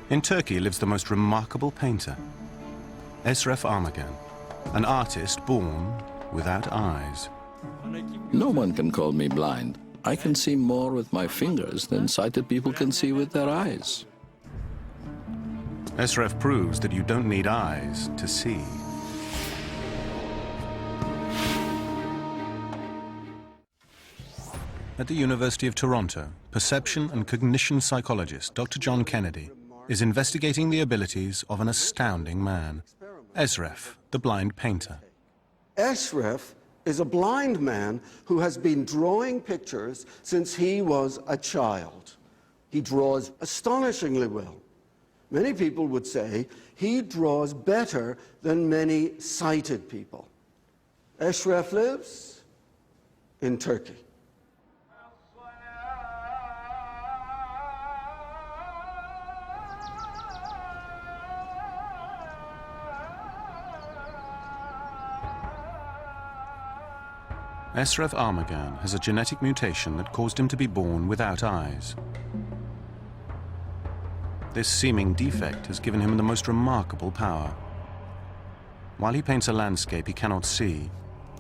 In Turkey lives the most remarkable painter, Esref Armagan, an artist born without eyes. No one can call me blind. I can see more with my fingers than sighted people can see with their eyes. Esref proves that you don't need eyes to see. At the University of Toronto, perception and cognition psychologist Dr. John Kennedy is investigating the abilities of an astounding man, Esref, the blind painter. Esref is a blind man who has been drawing pictures since he was a child. He draws astonishingly well. Many people would say he draws better than many sighted people. Esref lives in Turkey. Esref Armagan has a genetic mutation that caused him to be born without eyes. This seeming defect has given him the most remarkable power. While he paints a landscape he cannot see,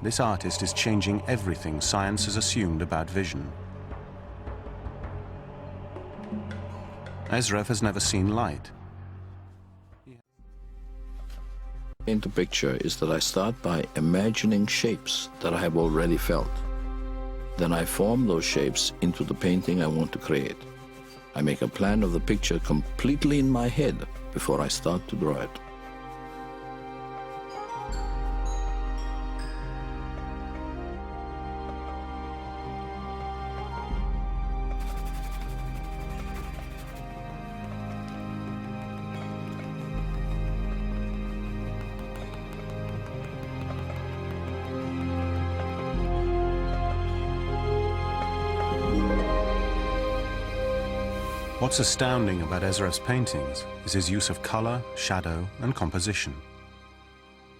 this artist is changing everything science has assumed about vision. Esref has never seen light. Into picture is that I start by imagining shapes that I have already felt. Then I form those shapes into the painting I want to create. I make a plan of the picture completely in my head before I start to draw it. What's astounding about Esref's paintings is his use of color, shadow, and composition.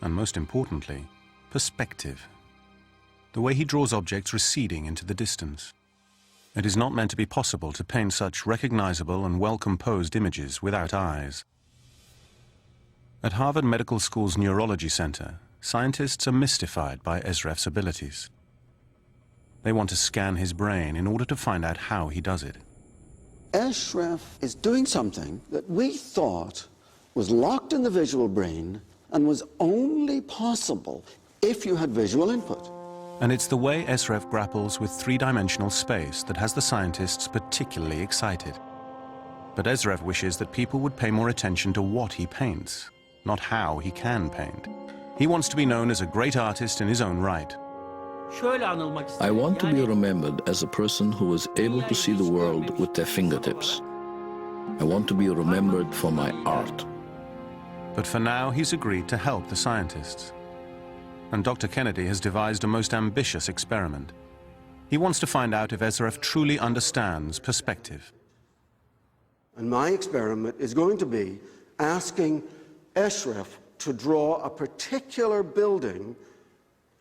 And most importantly, perspective. The way he draws objects receding into the distance. It is not meant to be possible to paint such recognizable and well-composed images without eyes. At Harvard Medical School's Neurology Center, scientists are mystified by Esref's abilities. They want to scan his brain in order to find out how he does it. Esref is doing something that we thought was locked in the visual brain and was only possible if you had visual input. And it's the way Esref grapples with three-dimensional space that has the scientists particularly excited. But Esref wishes that people would pay more attention to what he paints, not how he can paint. He wants to be known as a great artist in his own right. I want to be remembered as a person who was able to see the world with their fingertips. I want to be remembered for my art. But for now, he's agreed to help the scientists. And Dr. Kennedy has devised a most ambitious experiment. He wants to find out if Esref truly understands perspective. And my experiment is going to be asking Esref to draw a particular building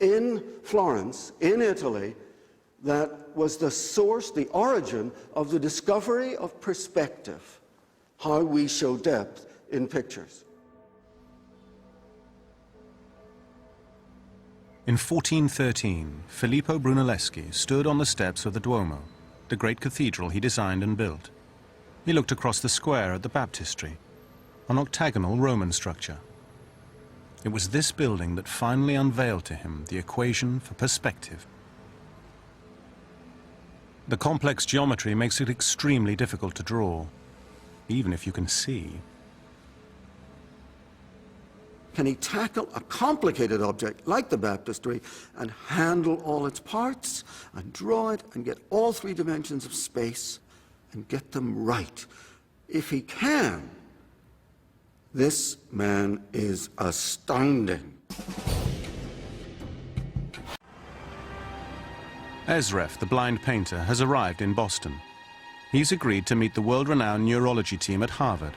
in Florence, in Italy, that was the source, the origin of the discovery of perspective, how we show depth in pictures. In 1413, Filippo Brunelleschi stood on the steps of the Duomo, the great cathedral he designed and built. He looked across the square at the baptistry, an octagonal Roman structure. It was this building that finally unveiled to him the equation for perspective. The complex geometry makes it extremely difficult to draw, even if you can see. Can he tackle a complicated object like the baptistry and handle all its parts and draw it and get all three dimensions of space and get them right? If he can, this man is astounding. Esref, the blind painter, has arrived in Boston. He's agreed to meet the world-renowned neurology team at Harvard.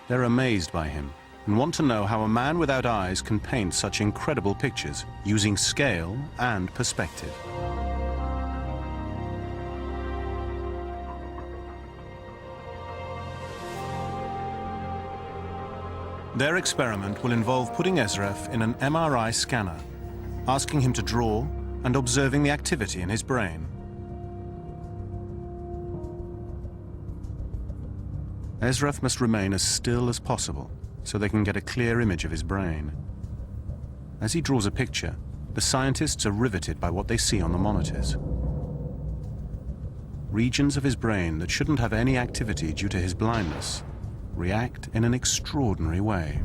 They're amazed by him and want to know how a man without eyes can paint such incredible pictures using scale and perspective. Their experiment will involve putting Esref in an MRI scanner, asking him to draw and observing the activity in his brain. Esref must remain as still as possible so they can get a clear image of his brain. As he draws a picture, the scientists are riveted by what they see on the monitors. Regions of his brain that shouldn't have any activity due to his blindness react in an extraordinary way.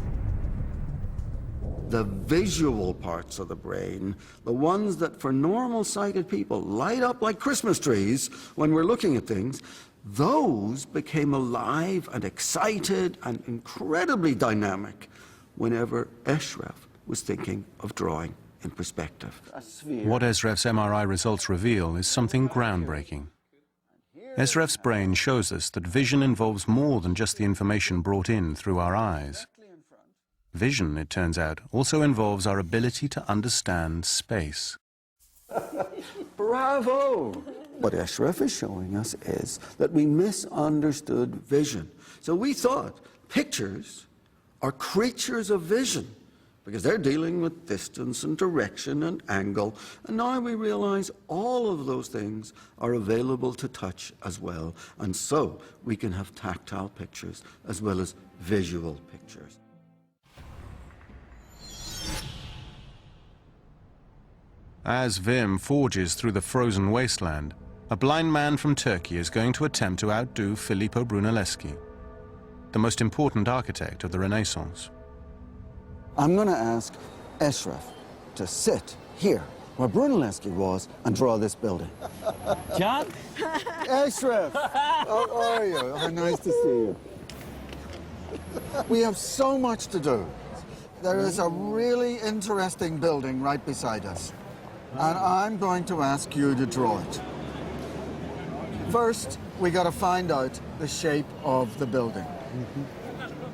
The visual parts of the brain, the ones that for normal-sighted people light up like Christmas trees when we're looking at things, those became alive and excited and incredibly dynamic whenever Esref was thinking of drawing in perspective. What Esref's MRI results reveal is something groundbreaking. Esref's brain shows us that vision involves more than just the information brought in through our eyes. Vision, it turns out, also involves our ability to understand space. Bravo! What Esref is showing us is that we misunderstood vision. So we thought pictures are creatures of vision because they're dealing with distance and direction and angle. And now we realize all of those things are available to touch as well. And so we can have tactile pictures as well as visual pictures. As Wim forges through the frozen wasteland, a blind man from Turkey is going to attempt to outdo Filippo Brunelleschi, the most important architect of the Renaissance. I'm going to ask Esref to sit here where Brunelleschi was and draw this building. John? Esref, how are you? How nice to see you. We have so much to do. There is a really interesting building right beside us, and I'm going to ask you to draw it. First, we got to find out the shape of the building.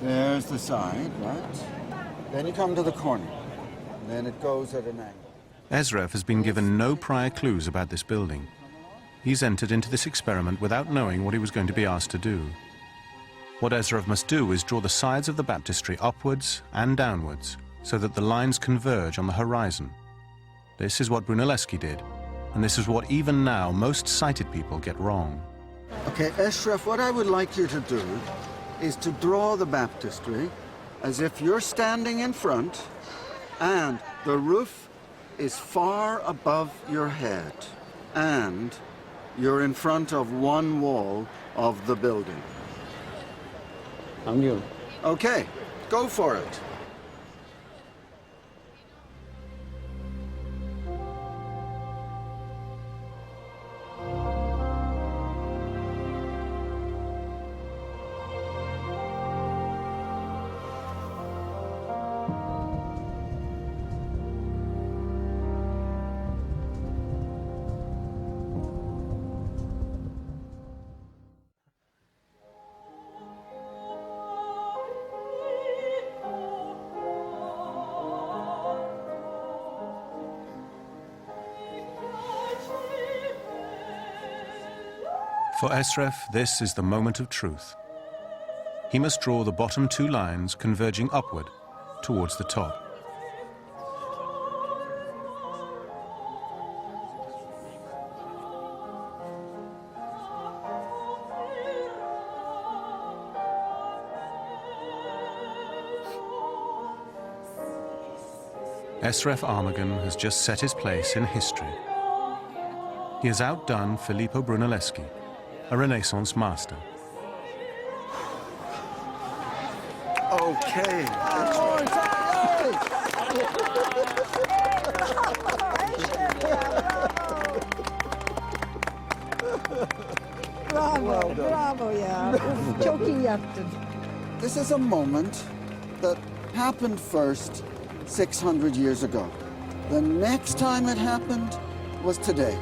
There's the side, right? Then you come to the corner. And then it goes at an angle. Esref has been given no prior clues about this building. He's entered into this experiment without knowing what he was going to be asked to do. What Esref must do is draw the sides of the baptistry upwards and downwards so that the lines converge on the horizon. This is what Brunelleschi did, and this is what even now most sighted people get wrong. Okay, Esref, what I would like you to do is to draw the baptistry as if you're standing in front and the roof is far above your head and you're in front of one wall of the building. I'm new. Okay, go for it. For Esref, this is the moment of truth. He must draw the bottom two lines converging upward towards the top. Esref Armagan has just set his place in history. He has outdone Filippo Brunelleschi, a Renaissance master. Okay. Bravo, bravo, ja. Çok iyi yaptın. This is a moment that happened first 600 years ago. The next time it happened was today.